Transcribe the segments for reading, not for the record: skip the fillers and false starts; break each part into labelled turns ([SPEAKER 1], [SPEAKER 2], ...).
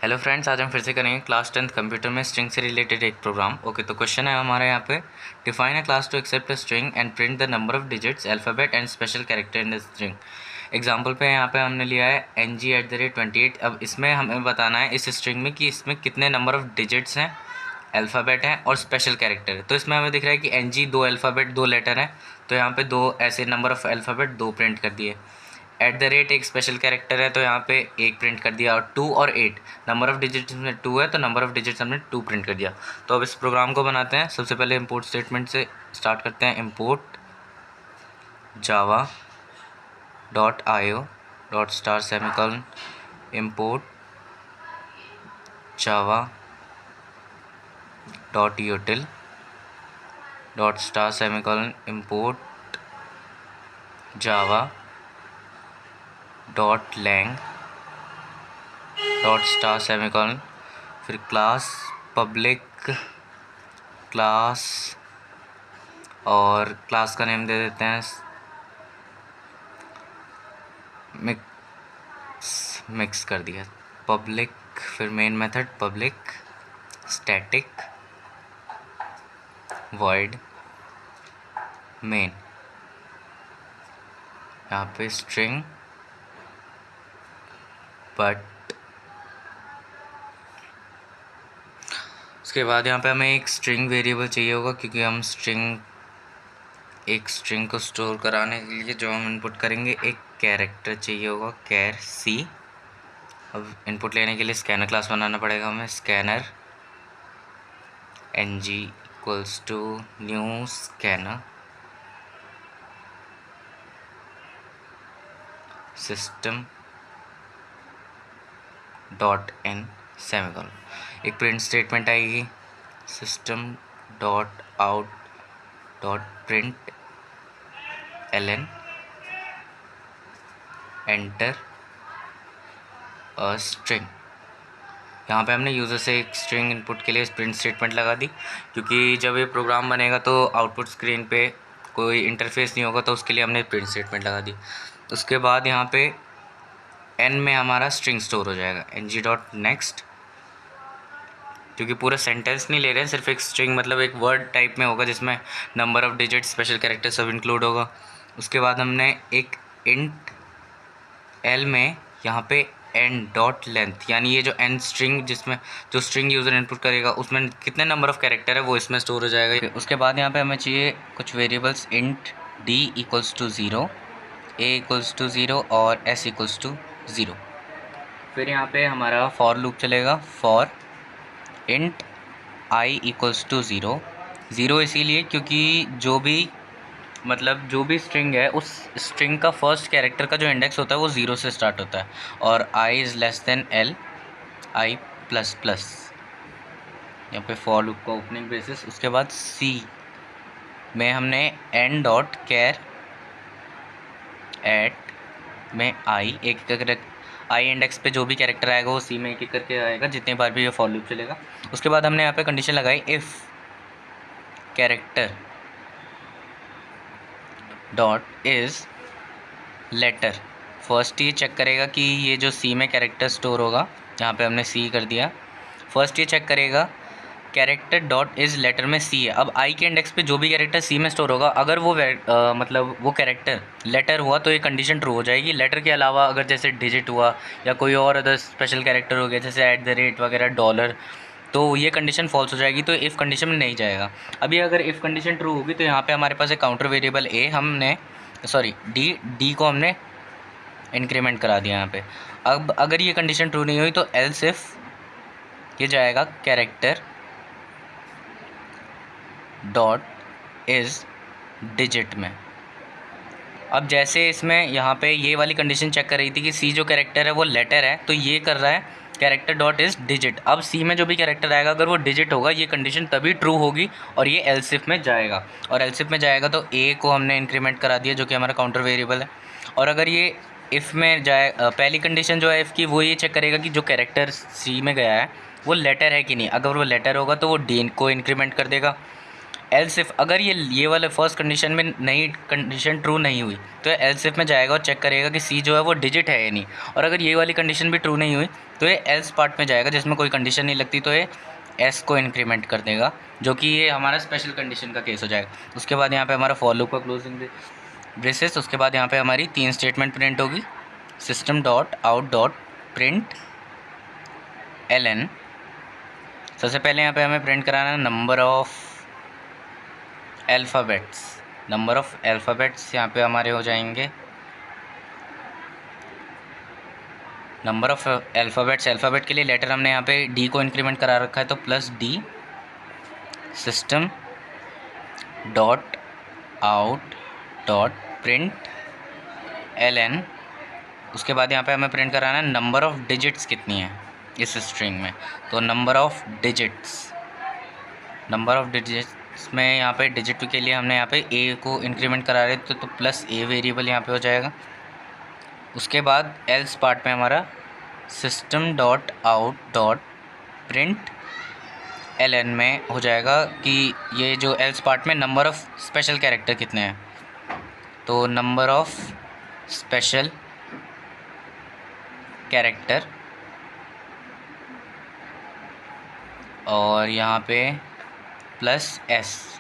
[SPEAKER 1] Hello friends, आज हम फिर से करेंगे क्लास 10th कंप्यूटर में स्ट्रिंग से रिलेटेड एक प्रोग्राम। ओके, तो क्वेश्चन है हमारे यहाँ पे, define a class to accept a string and print the number of digits alphabet and special character in the string. Example पे यहाँ पे हमने लिया है NG@28। अब इसमें हमें बताना है इस स्ट्रिंग में कि इसमें कितने नंबर ऑफ डिजिट्स हैं, अल्फ़ाबेट हैं और स्पेशल कैरेक्टर है। तो इसमें हमें दिख रहा है कि NG 2 अल्फ़ाबेट 2 लेटर हैं, तो यहाँ पे 2 ऐसे नंबर ऑफ अल्फ़ाबेट 2 प्रिंट कर दिए। @ एक स्पेशल कैरेक्टर है, तो यहाँ पे 1 प्रिंट कर दिया। और 2 और 8 नंबर ऑफ डिजिट्स में 2 है, तो नंबर ऑफ डिजिट्स हमने 2 प्रिंट कर दिया। तो अब इस प्रोग्राम को बनाते हैं। सबसे पहले इंपोर्ट स्टेटमेंट से स्टार्ट करते हैं। Import java.io semicolon import java.util semicolon import java.lang semicolon, फिर क्लास पब्लिक क्लास और क्लास का नेम दे देते हैं मिक्स कर दिया पब्लिक। फिर main method public static void main, यहाँ पे स्ट्रिंग बट। उसके बाद यहाँ पे हमें एक स्ट्रिंग वेरिएबल चाहिए होगा, क्योंकि हम एक स्ट्रिंग को स्टोर कराने के लिए जो हम इनपुट करेंगे एक कैरेक्टर चाहिए होगा, कैर सी। अब इनपुट लेने के लिए स्कैनर क्लास बनाना पड़ेगा हमें। Scanner ng new scanner system.in semicolon. एक प्रिंट स्टेटमेंट आएगी system.out.println एंटर अ स्ट्रिंग। यहाँ पे हमने यूज़र से एक स्ट्रिंग इनपुट के लिए प्रिंट स्टेटमेंट लगा दी, क्योंकि जब ये प्रोग्राम बनेगा तो आउटपुट स्क्रीन पे कोई इंटरफेस नहीं होगा, तो उसके लिए हमने प्रिंट स्टेटमेंट लगा दी। उसके बाद यहाँ पे n में हमारा स्ट्रिंग स्टोर हो जाएगा ng.next, क्योंकि पूरा सेंटेंस नहीं ले रहे हैं, सिर्फ एक स्ट्रिंग मतलब एक वर्ड टाइप में होगा जिसमें number of digit special character सब इंक्लूड होगा। उसके बाद हमने एक इंट l में यहाँ पे n.length, यानी ये जो n स्ट्रिंग जिसमें जो स्ट्रिंग यूज़र इनपुट करेगा उसमें कितने नंबर ऑफ कैरेक्टर है वो इसमें स्टोर हो जाएगा। उसके बाद यहाँ पे हमें चाहिए कुछ वेरिएबल्स, इंट d = 0, a = 0 और s = 0। फिर यहाँ पे हमारा फॉर लूप चलेगा। फॉर इंट i = 0, 0 इसीलिए क्योंकि जो भी स्ट्रिंग है उस स्ट्रिंग का फर्स्ट कैरेक्टर का जो इंडेक्स होता है वो 0 से स्टार्ट होता है, और i > l i++। यहाँ पे फॉर लूप का ओपनिंग बेसिस। उसके बाद c में हमने n.char एट में i इंडेक्स पे जो भी कैरेक्टर आएगा वो c में एक एक करके आएगा जितने बार भी ये फॉर लूप चलेगा। उसके बाद हमने यहाँ पे कंडीशन लगाई, if character dot is letter. First ये चेक करेगा कि ये जो c में कैरेक्टर स्टोर होगा, यहाँ पे हमने c कर दिया। फर्स्ट ये चेक करेगा कैरेक्टर डॉट इज़ लेटर में c है। अब i के इंडेक्स पे जो भी कैरेक्टर c में स्टोर होगा, अगर वो मतलब वो कैरेक्टर लेटर हुआ तो ये कंडीशन ट्रू हो जाएगी। लेटर के अलावा अगर जैसे डिजिट हुआ या कोई और अदर स्पेशल कैरेक्टर हो गया जैसे @ वगैरह $, तो ये कंडीशन फॉल्स हो जाएगी, तो इफ़ कंडीशन में नहीं जाएगा। अभी अगर इफ़ कंडीशन ट्रू होगी तो यहाँ पे हमारे पास एक काउंटर वेरिएबल d को हमने इंक्रीमेंट करा दिया यहाँ पे। अब अगर ये कंडीशन ट्रू नहीं हुई तो एल्स इफ़ ये जाएगा कैरेक्टर डॉट इज़ डिजिट में। अब जैसे इसमें यहाँ पे ये वाली कंडीशन चेक कर रही थी कि c जो कैरेक्टर है वो लेटर है, तो ये कर रहा है कैरेक्टर डॉट इज़ डिजिट। अब c में जो भी कैरेक्टर आएगा अगर वो डिजिट होगा ये कंडीशन तभी ट्रू होगी और ये एल्स इफ में जाएगा। और एल्स इफ में जाएगा तो a को हमने इंक्रीमेंट करा दिया जो कि हमारा काउंटर वेरिएबल है। और अगर ये इफ़ में जाए, पहली कंडीशन जो है इफ़ की वो ये चेक करेगा कि जो कैरेक्टर c में गया है वो लेटर है कि नहीं। अगर वो लेटर होगा तो वो d को इंक्रीमेंट कर देगा। एल्स इफ अगर ये वाले फर्स्ट कंडीशन में नई कंडीशन ट्रू नहीं हुई तो ये एल्स इफ में जाएगा और चेक करेगा कि सी जो है वो डिजिट है या नहीं, और अगर ये वाली कंडीशन भी ट्रू नहीं हुई तो ये एल्स पार्ट में जाएगा जिसमें कोई कंडीशन नहीं लगती, तो ये एस को इंक्रीमेंट कर देगा, जो कि ये हमारा स्पेशल कंडीशन का केस हो जाएगा। उसके बाद यहाँ पे हमारा फॉर लूप का क्लोजिंग ब्रेसेस, उसके बाद यहाँ पे हमारी 3 स्टेटमेंट प्रिंट होगी, system dot out dot print ln। सबसे पहले यहाँ पे हमें प्रिंट कराना है number of alphabets. Number of alphabets यहाँ पे हमारे हो जाएंगे नंबर ऑफ अल्फ़ाबेट्स। अल्फ़ाबेट के लिए लेटर हमने यहाँ पे डी को इंक्रीमेंट करा रखा है, तो plus D system dot out dot print ln। उसके बाद यहाँ पे हमें प्रिंट कराना है नंबर ऑफ डिजिट्स कितनी है इस स्ट्रिंग में, तो नंबर ऑफ डिजिट्स में यहाँ पे डिजिट के लिए हमने यहाँ पे ए को इंक्रीमेंट करा रहे थे, तो प्लस ए वेरिएबल यहाँ पे हो जाएगा। उसके बाद एल्स पार्ट में हमारा system dot out dot print ln में हो जाएगा कि ये जो एल्स पार्ट में नंबर ऑफ़ स्पेशल कैरेक्टर कितने हैं, तो नंबर ऑफ़ स्पेशल कैरेक्टर, और यहाँ पे प्लस एस,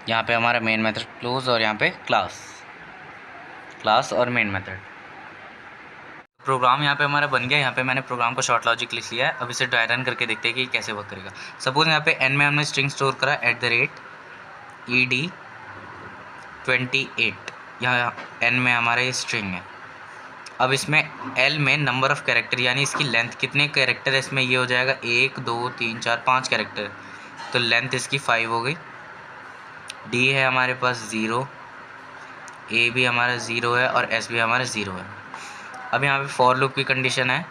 [SPEAKER 1] यहाँ पे हमारा मेन मेथड क्लोज, और यहाँ पे क्लास और मेन मेथड। प्रोग्राम यहाँ पे हमारा बन गया। यहाँ पे मैंने प्रोग्राम को शॉर्ट लॉजिक लिख लिया है। अब इसे ड्राई रन करके देखते हैं कि कैसे वर्क करेगा। सपोज यहाँ पे n में हमने स्ट्रिंग स्टोर करा @ed28, यहाँ n में हमारा ये स्ट्रिंग है। अब इसमें l में नंबर ऑफ़ कैरेक्टर यानी इसकी लेंथ, कितने कैरेक्टर है इसमें, ये हो जाएगा 1 2 3 4 5 कैरेक्टर, तो लेंथ इसकी 5 हो गई। d है हमारे पास 0, a भी हमारा 0 है और s भी हमारा 0 है। अब यहाँ पे फॉर लूप की कंडीशन है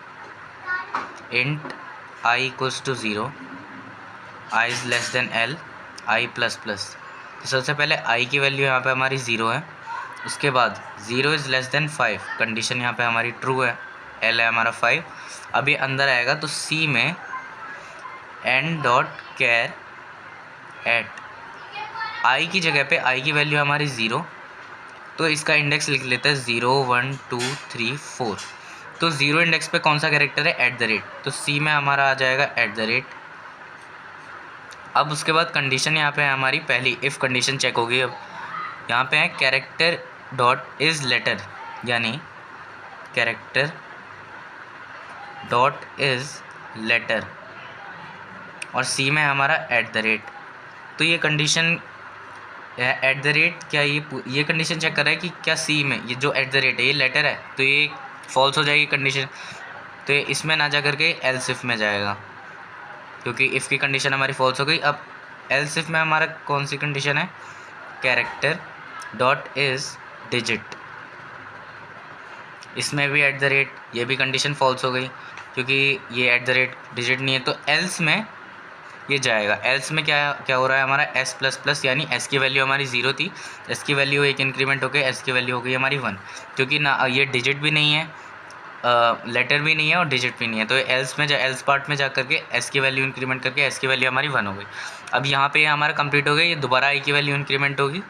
[SPEAKER 1] int i equals to 0, i is less than l, i plus plus. तो सबसे पहले i की वैल्यू यहाँ पे हमारी 0 है, उसके बाद 0 इज़ लेस देन 5, कंडीशन यहाँ पे हमारी ट्रू है, l है हमारा 5। अभी अंदर आएगा तो c में n dot char at i की जगह पे i की वैल्यू हमारी 0, तो इसका इंडेक्स लिख लेते हैं 0 1 2 3 4। तो 0 इंडेक्स पे कौन सा कैरेक्टर है, @ तो c में हमारा आ जाएगा @। अब उसके बाद कंडीशन यहाँ पे है हमारी पहली इफ़ कंडीशन चेक होगी। अब यहाँ पे है कैरेक्टर डॉट इज़ लेटर, यानी कैरेक्टर डॉट इज़ लेटर, और c में हमारा @। तो ये कंडीशन @ क्या ये कंडीशन चेक कर रहा है कि क्या c में ये जो @ है ये लेटर है, तो ये फॉल्स हो जाएगी कंडीशन, तो ये इसमें ना जा करके एल्स इफ में जाएगा, क्योंकि इफ़ की कंडीशन हमारी फॉल्स हो गई। अब एल्स इफ में हमारा कौन सी कंडीशन है, कैरेक्टर डॉट इज़ डिजिट, इसमें भी @ ये भी कंडीशन फॉल्स हो गई क्योंकि ये @ डिजिट नहीं है, तो एल्स में ये जाएगा। एल्स में क्या हो रहा है हमारा s प्लस प्लस, यानी s की वैल्यू हमारी 0 थी, s की वैल्यू एक इंक्रीमेंट हो गई, s की वैल्यू हो गई हमारी 1, क्योंकि ना ये डिजिट भी नहीं है, लेटर भी नहीं है और डिजिट भी नहीं है, तो एल्स में एल्स पार्ट में जा करके s की वैल्यू इंक्रीमेंट करके s की वैल्यू हमारी 1 हो गई। अब यहाँ पे हमारा कंप्लीट हो गई, ये दोबारा i की वैल्यू इंक्रीमेंट होगी,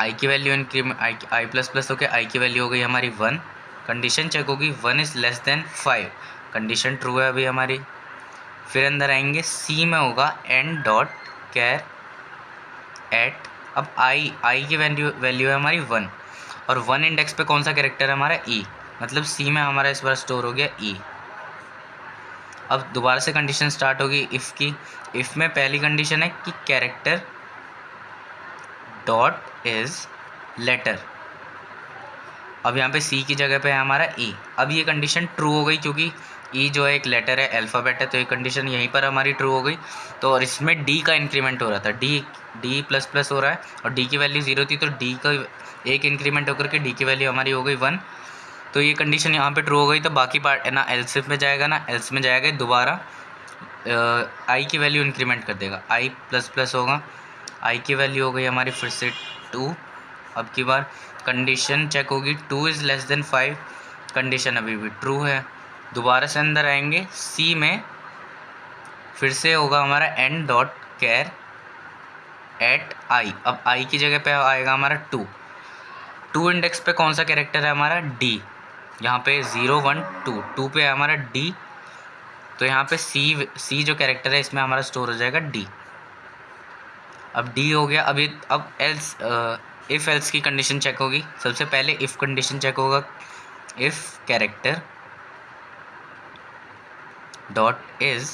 [SPEAKER 1] i की value increment i plus plus होकर i की वैल्यू हो गई हमारी 1, कंडीशन चेक होगी 1 is less then 5, condition true है अभी हमारी। फिर अंदर आएंगे c में होगा n डॉट कैर एट, अब i की वैल्यू है हमारी 1, और 1 इंडेक्स पे कौन सा कैरेक्टर है हमारा e, मतलब c में हमारा इस बार स्टोर हो गया e। अब दोबारा से कंडीशन स्टार्ट होगी इफ़ की। इफ़ में पहली कंडीशन है कि कैरेक्टर डॉट इज़ लेटर, अब यहाँ पे c की जगह पे है हमारा e। अब ये कंडीशन ट्रू हो गई क्योंकि ई जो है एक लेटर है, अल्फ़ाबेट है, तो ये कंडीशन यहीं पर हमारी ट्रू हो गई। तो और इसमें डी का इंक्रीमेंट हो रहा था, डी प्लस प्लस हो रहा है, और डी की वैल्यू 0 थी, तो डी का एक इंक्रीमेंट होकर के डी की वैल्यू हमारी हो गई 1, तो ये कंडीशन यहाँ पे ट्रू हो गई। तो बाकी पार्ट है ना एल्स इफ में जाएगा ना एल्स में जाएगा, दोबारा आई की वैल्यू इंक्रीमेंट कर देगा, आई प्लस प्लस होगा, आई की वैल्यू हो गई हमारी फिर से 2। अब की बार कंडीशन चेक होगी 2 इज़ लेस देन 5, कंडीशन अभी भी ट्रू है। दोबारा से अंदर आएंगे, सी में फिर से होगा हमारा n डॉट कैर एट आई। अब आई की जगह पे आएगा हमारा 2। 2 इंडेक्स पे कौन सा कैरेक्टर है हमारा? डी। यहाँ पे 0 1 2, 2 पे है हमारा डी, तो यहाँ पे सी जो कैरेक्टर है इसमें हमारा स्टोर हो जाएगा डी। अब डी हो गया। अब एल्स इफ़ एल्स की कंडीशन चेक होगी। सबसे पहले इफ़ कंडीशन चेक होगा, if character dot is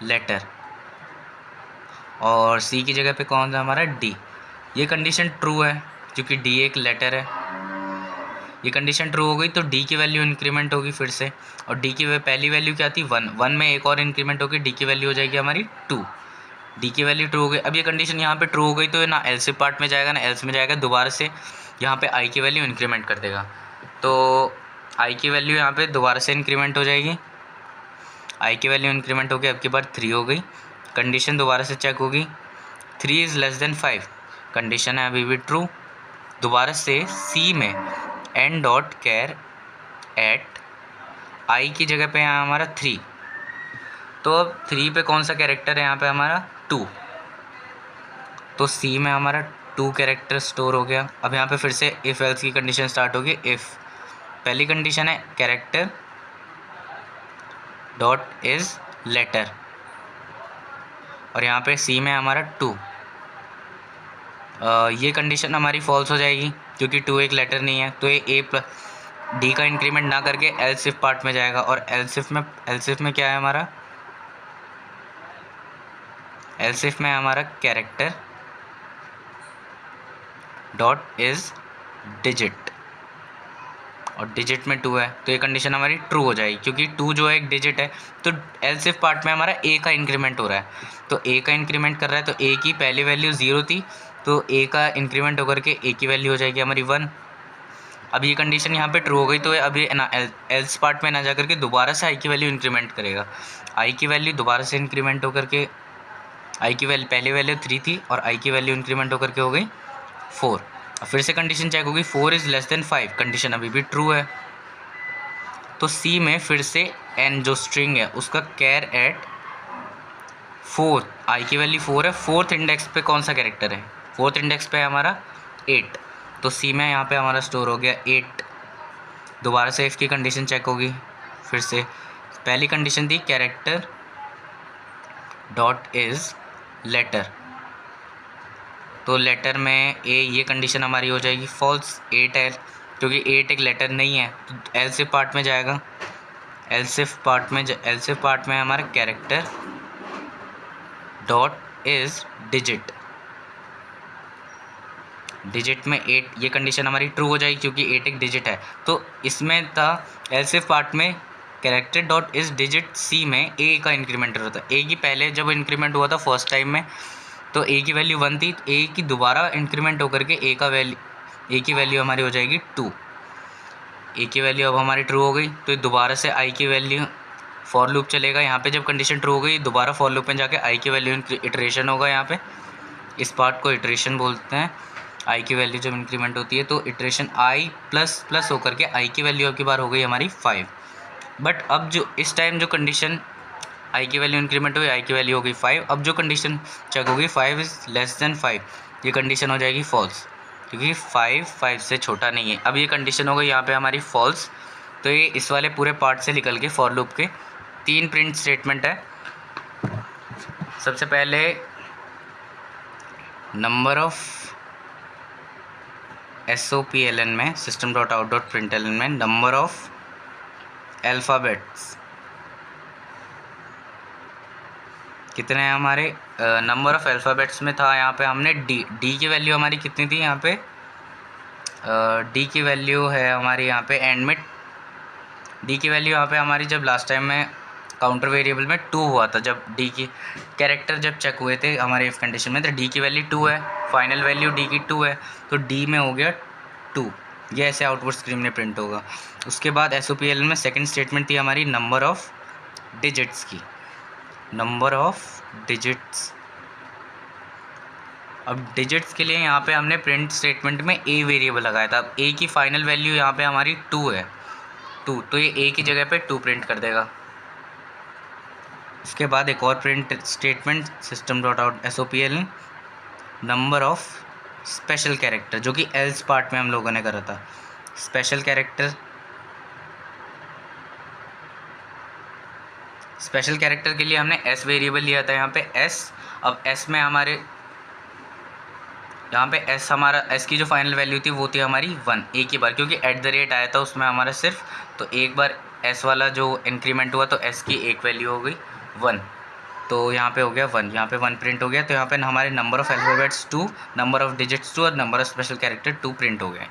[SPEAKER 1] letter, और सी की जगह पे कौन सा हमारा? डी। ये कंडीशन ट्रू है क्योंकि डी एक लेटर है। ये कंडीशन ट्रू हो गई तो डी की वैल्यू इंक्रीमेंट होगी फिर से, और डी की पहली वैल्यू क्या थी? 1। 1 में एक और इंक्रीमेंट होगी, डी की वैल्यू हो जाएगी हमारी 2। डी की वैल्यू ट्रू हो गई। अब ये कंडीशन यहाँ पे ट्रू हो गई तो ना एल्स पार्ट में जाएगा ना एल्स में जाएगा, दोबारा से यहाँ पे आई की वैल्यू इंक्रीमेंट कर देगा। तो आई की वैल्यू यहाँ पे दोबारा से इंक्रीमेंट हो जाएगी। आई की वैल्यू इंक्रीमेंट हो गई, अब की बार 3 हो गई। कंडीशन दोबारा से चेक होगी, 3 इज़ लेस देन 5, कंडीशन है अभी भी ट्रू। दोबारा से सी में एन डॉट कैर एट आई की जगह पे यहाँ हमारा 3, तो अब 3 पे कौन सा कैरेक्टर है यहाँ पे हमारा? 2, तो सी में हमारा 2 कैरेक्टर स्टोर हो गया। अब यहाँ पे फिर से इफ़ एल्स की कंडीशन स्टार्ट होगी। इफ़ पहली कंडीशन है कैरेक्टर डॉट इज़ लेटर, और यहाँ पे सी में हमारा 2। ये कंडीशन हमारी फॉल्स हो जाएगी क्योंकि 2 एक लेटर नहीं है, तो ये ए प्लस डी का इंक्रीमेंट ना करके एल्स इफ पार्ट में जाएगा, और एल्स इफ में क्या है हमारा? एल्स इफ में हमारा कैरेक्टर डॉट इज़ डिजिट, और डिजिट में 2 है, तो ये कंडीशन हमारी ट्रू हो जाएगी क्योंकि 2 जो है एक डिजिट है। तो एल्स इफ पार्ट में हमारा ए का इंक्रीमेंट हो रहा है, तो ए का इंक्रीमेंट कर रहा है, तो ए की पहली वैल्यू 0 थी, तो ए का इंक्रीमेंट होकर के ए की वैल्यू हो जाएगी हमारी 1। अब ये कंडीशन यहाँ पे ट्रू हो गई, तो अब ये ना एल्स पार्ट में ना जा करके दोबारा से आई की वैल्यू इंक्रीमेंट करेगा। आई की वैल्यू दोबारा से इंक्रीमेंट होकर के, आई की वैल्यू पहली वैल्यू 3 थी और आई की वैल्यू इंक्रीमेंट होकर के हो गई 4। अब फिर से कंडीशन चेक होगी, 4 इज़ लेस देन 5, कंडीशन अभी भी ट्रू है। तो सी में फिर से एन जो स्ट्रिंग है उसका कैर एट 4, आई की वैल्यू 4 है, 4th इंडेक्स पे कौन सा कैरेक्टर है? 4th इंडेक्स पे है हमारा 8, तो सी में यहाँ पे हमारा स्टोर हो गया 8। दोबारा से इफ़ की कंडीशन चेक होगी। फिर से पहली कंडीशन थी कैरेक्टर डॉट इज़ लेटर, तो लेटर में ए, ये कंडीशन हमारी हो जाएगी फॉल्स। 8 है क्योंकि 8 एक लेटर नहीं है, तो एल्स इफ पार्ट में जाएगा। एल्स इफ पार्ट में हमारा character dot is digit, digit में 8, ये कंडीशन हमारी ट्रू हो जाएगी क्योंकि 8 एक डिजिट है। तो इसमें था एल्स इफ पार्ट में कैरेक्टर डॉट इज़ डिजिट, सी में ए का इंक्रीमेंट होता है। ए की पहले जब इंक्रीमेंट हुआ था फर्स्ट टाइम में, तो ए की वैल्यू 1 थी, ए की दोबारा इंक्रीमेंट होकर के ए की वैल्यू हमारी हो जाएगी 2। ए की वैल्यू अब हमारी ट्रू हो गई, तो दोबारा से आई की वैल्यू फॉर लूप चलेगा। यहाँ पे जब कंडीशन ट्रू हो गई दोबारा फॉर लूप में जाके आई की वैल्यू इटरेशन होगा। यहाँ पे इस पार्ट को इटरेशन बोलते हैं। आई की वैल्यू जब इंक्रीमेंट होती है तो इटरेशन आई प्लस प्लस होकर के आई की वैल्यू अब की बार हो गई हमारी 5। बट अब जो इस टाइम जो कंडीशन आई की वैल्यू इंक्रीमेंट हुई, आई की वैल्यू हो गई 5। अब जो कंडीशन चेक होगी 5 इज़ लेस देन 5, ये कंडीशन हो जाएगी फॉल्स क्योंकि 5 से छोटा नहीं है। अब ये कंडीशन हो गई यहाँ पे हमारी फॉल्स। तो ये इस वाले पूरे पार्ट से निकल के फॉर लूप के 3 प्रिंट स्टेटमेंट है। सबसे पहले नंबर ऑफ SOPLN में system dot out dot println में नंबर ऑफ अल्फ़ाबेट्स कितने हैं हमारे? नंबर ऑफ अल्फ़ाबेट्स में था यहाँ पे हमने डी की वैल्यू हमारी कितनी थी यहाँ पे? डी की वैल्यू है हमारी यहाँ पे एंड में, डी की वैल्यू यहाँ पे हमारी जब लास्ट टाइम में काउंटर वेरिएबल में 2 हुआ था, जब डी की कैरेक्टर जब चेक हुए थे हमारे इफ कंडीशन में, तो डी की वैल्यू 2 है, फाइनल वैल्यू डी की 2 है, तो डी में हो गया 2। ये ऐसे आउटपुट स्क्रीन में प्रिंट होगा। उसके बाद SOPLN में सेकंड स्टेटमेंट थी हमारी नंबर ऑफ डिजिट्स की, नंबर ऑफ डिजिट्स। अब डिजिट्स के लिए यहाँ पे हमने प्रिंट स्टेटमेंट में ए वेरिएबल लगाया था। अब ए की फाइनल वैल्यू यहाँ पे हमारी 2 है, 2, तो ये ए की जगह पे 2 प्रिंट कर देगा। उसके बाद एक और print statement system dot out SOPL number of special character, जो कि एल्स पार्ट में हम लोगों ने करा था। स्पेशल कैरेक्टर के लिए हमने s वेरिएबल लिया था यहाँ पे s। अब s में हमारे यहाँ पे s की जो फाइनल वैल्यू थी वो थी हमारी 1 एक ही बार, क्योंकि @ आया था उसमें हमारा सिर्फ, तो एक बार s वाला जो इंक्रीमेंट हुआ तो s की एक वैल्यू हो गई 1, तो यहाँ पे हो गया 1, यहाँ पे 1 प्रिंट हो गया। तो यहाँ पे हमारे number of alphabets 2, number of digits 2 और number of special character 2 print हो गए।